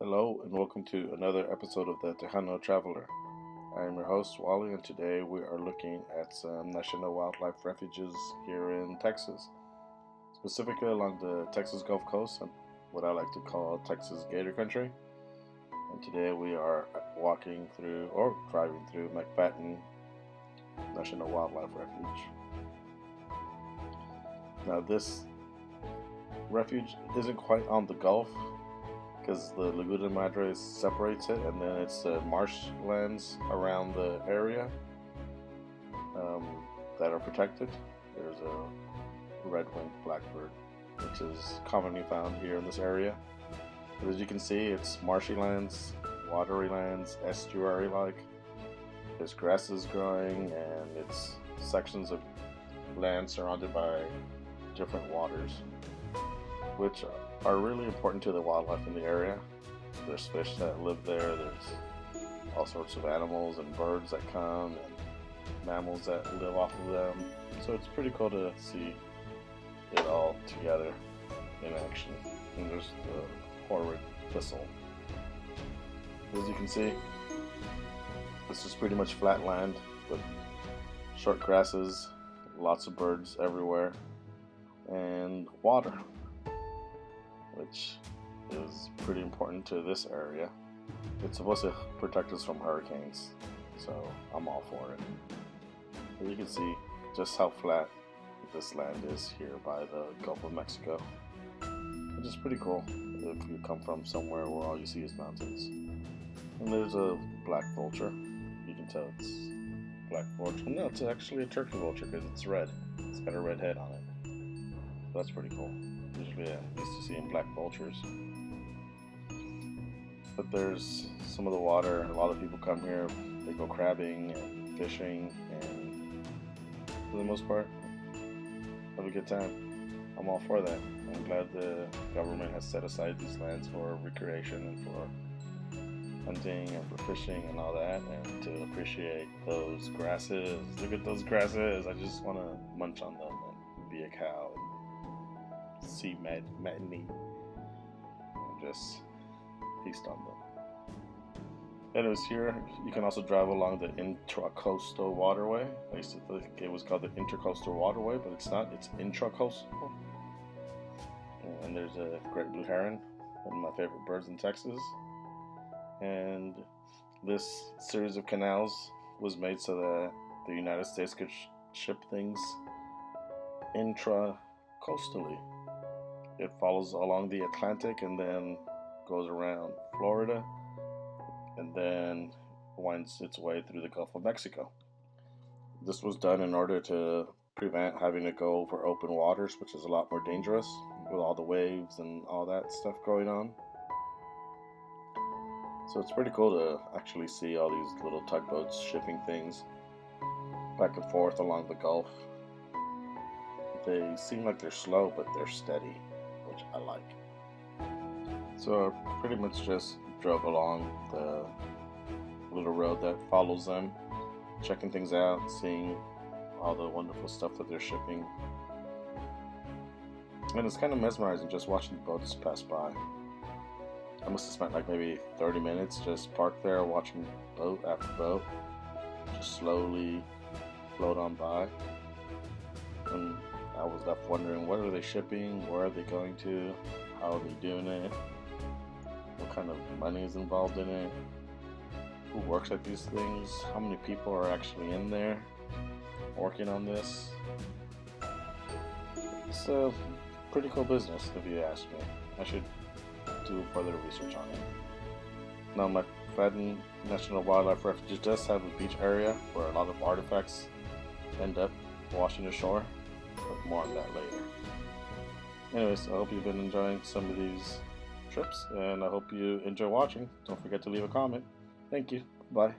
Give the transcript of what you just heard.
Hello and welcome to another episode of the Tejano Traveler. I am your host Wally, and today we are looking at some national wildlife refuges here in Texas, specifically along the Texas Gulf Coast and what I like to call Texas Gator Country. And today we are walking through or driving through McFaddin National Wildlife Refuge. Now this refuge isn't quite on the Gulf, because the Laguna Madre separates it, and then it's the marshlands around the area that are protected. There's a red-winged blackbird, which is commonly found here in this area. But as you can see, it's marshy lands, watery lands, estuary-like. There's grasses growing, and it's sections of land surrounded by different waters, which are really important to the wildlife in the area. There's fish that live there, there's all sorts of animals and birds that come, and mammals that live off of them. So it's pretty cool to see it all together in action. And there's the horrid thistle. As you can see, this is pretty much flat land with short grasses, lots of birds everywhere, and water, which is pretty important to this area. It's supposed to protect us from hurricanes, so I'm all for it. And you can see just how flat this land is here by the Gulf of Mexico, which is pretty cool if you come from somewhere where all you see is mountains. And there's a black vulture. You can tell it's black vulture. No, it's actually a turkey vulture because it's red. It's got a red head on it. So that's pretty cool. Usually I'm used to seeing black vultures. But there's some of the water. A lot of people come here. They go crabbing and fishing, and for the most part, have a good time. I'm all for that. I'm glad the government has set aside these lands for recreation and for hunting and for fishing and all that, and to appreciate those grasses. Look at those grasses. I just want to munch on them and be a cow. See meat and just feast on them. Anyways, here you can also drive along the Intracoastal Waterway. I used to think it was called the Intracoastal Waterway, but it's not. It's Intracoastal. And there's a great blue heron, one of my favorite birds in Texas. And this series of canals was made so that the United States could ship things intracoastally. It follows along the Atlantic and then goes around Florida and then winds its way through the Gulf of Mexico. This was done in order to prevent having to go over open waters, which is a lot more dangerous with all the waves and all that stuff going on. So it's pretty cool to actually see all these little tugboats shipping things back and forth along the Gulf. They seem like they're slow, but they're steady, which I like. So I pretty much just drove along the little road that follows them, checking things out, seeing all the wonderful stuff that they're shipping. And it's kind of mesmerizing just watching the boats pass by. I must have spent like maybe 30 minutes just parked there watching boat after boat just slowly float on by. And I was left wondering, what are they shipping? Where are they going to? How are they doing it? What kind of money is involved in it? Who works at these things? How many people are actually in there working on this? It's a pretty cool business, if you ask me. I should do further research on it. Now, McFaddin National Wildlife Refuge does have a beach area where a lot of artifacts end up washing ashore. But more on that later. Anyways, I hope you've been enjoying some of these trips, and I hope you enjoy watching. Don't forget to leave a comment. Thank you. Bye.